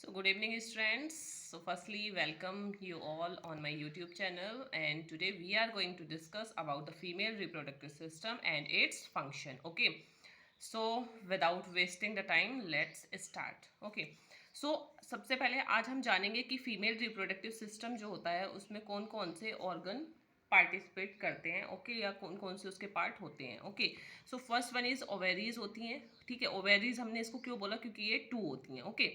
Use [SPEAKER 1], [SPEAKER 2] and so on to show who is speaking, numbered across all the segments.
[SPEAKER 1] So good evening students. So firstly welcome you all on my YouTube channel, and today we are going to discuss about the female reproductive system and its function. Okay. So without wasting the time let's start. Okay. So सबसे पहले आज हम जानेंगे कि female reproductive system जो होता है उसमें कौन कौन से ऑर्गन पार्टिसिपेट करते हैं, ओके, या कौन कौन से उसके पार्ट होते हैं. Okay. So first one is ovaries होती हैं. ठीक है, ओवेरीज हमने इसको क्यों बोला, क्योंकि ये टू होती हैं. ओके.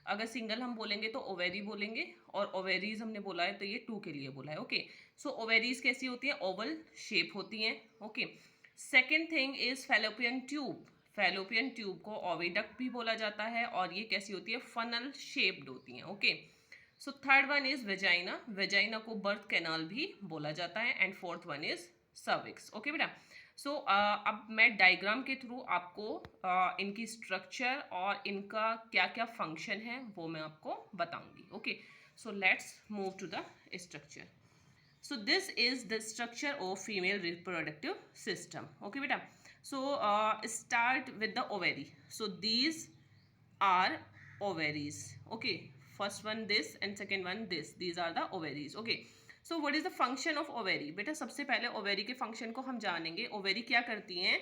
[SPEAKER 1] अगर सिंगल हम बोलेंगे तो ओवेरी बोलेंगे, और ओवेरीज हमने बोला है तो ये टू के लिए बोला है. ओके. सो ओवेरीज कैसी होती हैं, ओवल शेप होती हैं. Okay. Second thing is fallopian tube. Fallopian tube को ओविडक्ट भी बोला जाता है, और ये कैसी होती है, फनल शेप्ड होती हैं. Okay. So third one is vagina. Vagina को बर्थ कैनाल भी बोला जाता है. And fourth one is cervix. Okay बेटा. सो अब मैं डायग्राम के थ्रू आपको इनकी स्ट्रक्चर और इनका क्या क्या फंक्शन है वो मैं आपको बताऊंगी. Okay. So let's move to the structure. So this is the structure of female reproductive system. Okay beta. So start with the ovary. So these are ovaries. Okay. First one this and second one this. These are the ovaries. Okay. So what is the function of ovary? बेटा सबसे पहले ovary के function को हम जानेंगे. Ovary क्या करती हैं,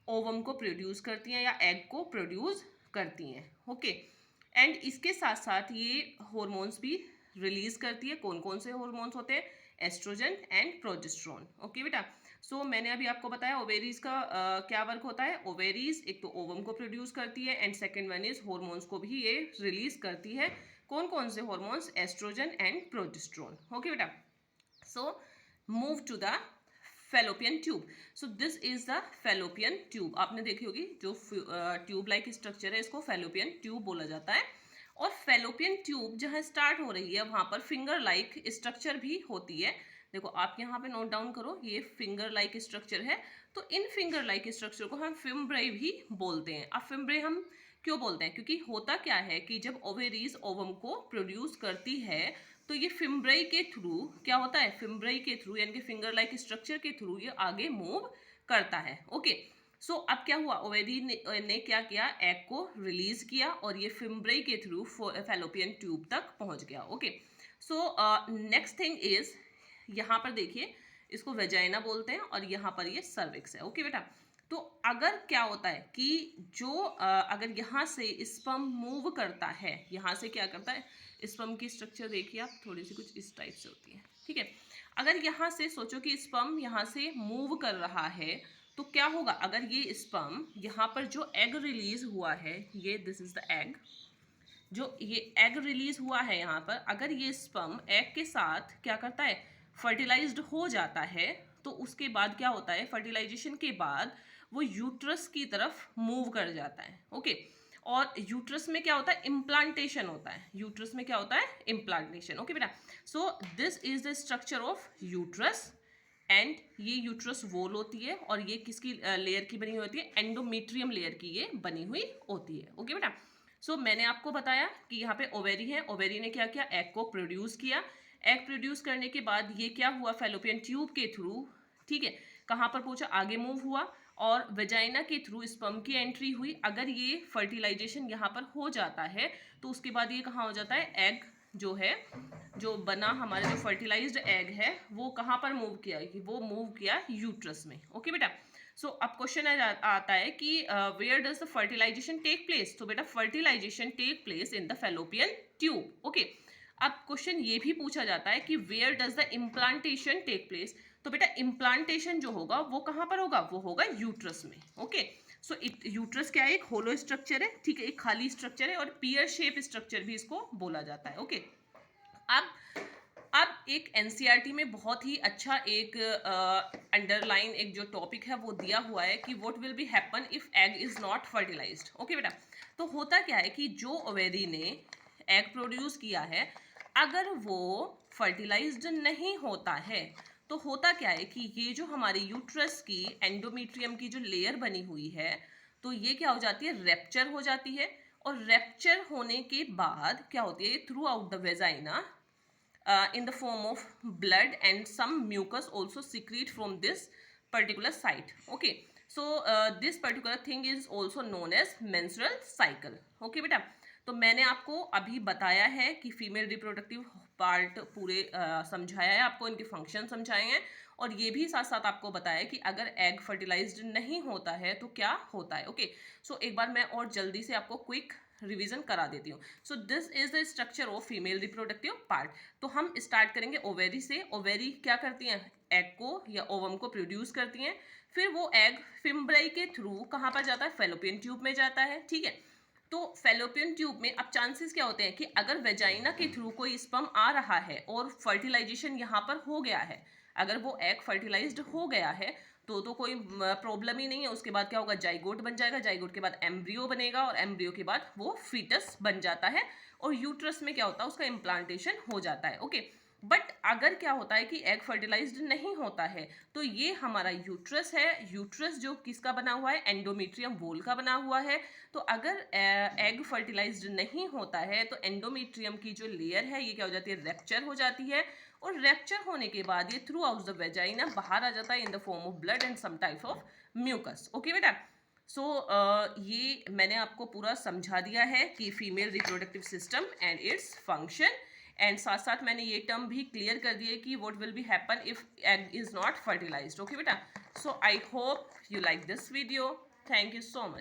[SPEAKER 1] ओवम को प्रोड्यूस करती हैं या एग को प्रोड्यूस करती हैं. ओके. एंड इसके साथ साथ ये हॉर्मोन्स भी रिलीज करती है. कौन कौन से हॉर्मोन्स होते हैं, एस्ट्रोजन एंड प्रोजेस्ट्रॉन. ओके बेटा. सो मैंने अभी आपको बताया ओवेरीज का क्या वर्क होता है. ओवेरीज एक तो ओवम को प्रोड्यूस करती है, and second one is hormones को भी ये रिलीज करती है. कौन कौन से hormones, oestrogen and progesterone. Okay बेटा. So move to the fallopian tube. So this is the fallopian tube. आपने देखी होगी जो ट्यूब लाइक स्ट्रक्चर है इसको फेलोपियन ट्यूब बोला जाता है. और फेलोपियन ट्यूब जहाँ स्टार्ट हो रही है वहां पर फिंगर लाइक स्ट्रक्चर भी होती है. देखो आप यहाँ पे नोट डाउन करो, ये फिंगर लाइक स्ट्रक्चर है. तो इन फिंगर लाइक स्ट्रक्चर को हम फिम्ब्रे भी बोलते हैं. अब फिम्ब्रे हम क्यों बोलते हैं, क्योंकि होता क्या है कि जब ओवेरीज ओवम को प्रोड्यूस करती है तो ये फिम्ब्रे के थ्रू क्या होता है, फिम्ब्रे के थ्रू यानी कि फिंगर लाइक स्ट्रक्चर के थ्रू ये आगे मूव करता है. ओके. सो अब क्या हुआ, ओवेरी ने क्या किया, एग को रिलीज किया और ये फिम्ब्रे के थ्रू फेलोपियन ट्यूब तक पहुंच गया. Okay. So next thing is, यहाँ पर देखिए इसको वेजाइना बोलते हैं और यहाँ पर ये सर्विक्स है. ओके बेटा. तो अगर क्या होता है कि जो अगर यहाँ से स्पर्म मूव करता है, यहाँ से क्या करता है, स्पर्म की स्ट्रक्चर देखिए आप, थोड़ी सी कुछ इस टाइप से होती है. ठीक है. अगर यहाँ से सोचो कि स्पर्म यहाँ से मूव कर रहा है तो क्या होगा, अगर ये स्पर्म यहाँ पर जो एग रिलीज हुआ है, ये दिस इज द एग, जो ये एग रिलीज हुआ है यहाँ पर, अगर ये स्पर्म एग के साथ क्या करता है, फर्टिलाइज्ड हो जाता है, तो उसके बाद क्या होता है, फर्टिलाइजेशन के बाद वो यूट्रस की तरफ मूव कर जाता है. ओके. और यूट्रस में क्या होता है, इम्प्लांटेशन होता है. यूट्रस में क्या होता है, इम्प्लांटेशन. ओके बेटा. सो this is the structure of uterus. And ये यूट्रस वॉल होती है और ये किसकी लेयर की बनी हुई होती है, एंडोमेट्रियम लेयर की ये बनी हुई होती है. ओके बेटा. सो मैंने आपको बताया कि यहाँ पे ओवेरी है. ओवेरी ने क्या किया, एग को प्रोड्यूस किया. एग प्रोड्यूस करने के बाद ये क्या हुआ, फेलोपियन ट्यूब के थ्रू, ठीक है, कहाँ पर पहुंचा, आगे मूव हुआ और वेजाइना के थ्रू स्पर्म की एंट्री हुई. अगर ये फर्टिलाइजेशन यहाँ पर हो जाता है तो उसके बाद ये कहाँ हो जाता है, एग जो है, जो बना हमारे जो फर्टिलाइज्ड एग है वो कहाँ पर मूव किया, वो मूव किया यूट्रस में. ओके बेटा. सो अब क्वेश्चन आता है कि where does the fertilization take place. तो बेटा fertilization take place in the fallopian tube. Okay. अब क्वेश्चन ये भी पूछा जाता है कि where does the implantation take place. तो बेटा इम्प्लांटेशन जो होगा वो कहाँ पर होगा, वो होगा यूट्रस में. ओके. सो यूट्रस क्या है, एक होलो स्ट्रक्चर है. ठीक है, एक खाली स्ट्रक्चर है और पियर शेप स्ट्रक्चर भी इसको बोला जाता है. ओके. अब एक एनसीईआरटी में बहुत ही अच्छा एक अंडरलाइन एक जो टॉपिक है वो दिया हुआ है कि what will be happen if egg is not fertilised. Okay बेटा. तो होता क्या है कि जो ओवेरी ने एग प्रोड्यूस किया है, अगर वो फर्टिलाइज्ड नहीं होता है तो होता क्या है कि ये जो हमारे यूट्रस की एंडोमेट्रियम की जो लेयर बनी हुई है तो ये क्या हो जाती है, रेप्चर हो जाती है. और रेप्चर होने के बाद क्या होती है, through out the vagina in the form of blood and some mucus also secrete from this particular site. Okay. So this particular thing is also known as menstrual cycle. Okay beta. तो मैंने आपको अभी बताया है कि female reproductive part पूरे समझाया है आपको, इनके फंक्शन समझाए हैं, और ये भी साथ साथ आपको बताया कि अगर एग फर्टिलाइज्ड नहीं होता है तो क्या होता है। ओके, सो एक बार मैं और जल्दी से आपको क्विक रिवीजन करा देती हूँ। सो this is the structure of female reproductive part. तो हम स्टार्ट करेंगे ओवेरी से। ओवेरी क्या करती हैं, एग को या ओवम को प्रोड्यूस करती हैं, फिर वो एग फिम्ब्राई के थ्रू कहाँ पर जाता है, फेलोपियन ट्यूब में जाता है। ठीक है, तो फेलोपियन ट्यूब में अब चांसेस क्या होते हैं कि अगर वेजाइना के थ्रू कोई स्पर्म आ रहा है और फर्टिलाइजेशन यहाँ पर हो गया है, अगर वो एग फर्टिलाइज्ड हो गया है तो कोई प्रॉब्लम ही नहीं है। उसके बाद क्या होगा, जाइगोट बन जाएगा, जाइगोट के बाद एम्ब्रियो बनेगा, और एम्ब्रियो के बाद वो फीटस बन जाता है, और यूट्रस में क्या होता है, उसका इम्प्लांटेशन हो जाता है। ओके, बट अगर क्या होता है कि एग फर्टिलाइज्ड नहीं होता है, तो ये हमारा यूट्रस है, यूट्रस जो किसका बना हुआ है, एंडोमेट्रियम वॉल का बना हुआ है। तो अगर एग फर्टिलाइज्ड नहीं होता है तो एंडोमेट्रियम की जो लेयर है ये क्या हो जाती है, रेप्चर हो जाती है, और रेप्चर होने के बाद ये थ्रू आउट द वेजाइना बाहर आ जाता है in the form of blood and some type of mucus. Okay बेटा, सो ये मैंने आपको पूरा समझा दिया है कि female reproductive system and its function, and साथ साथ मैंने ये टर्म भी क्लियर कर दिए कि what will be happen if egg is not fertilised. Okay बेटा, so I hope you like this video. Thank you so much.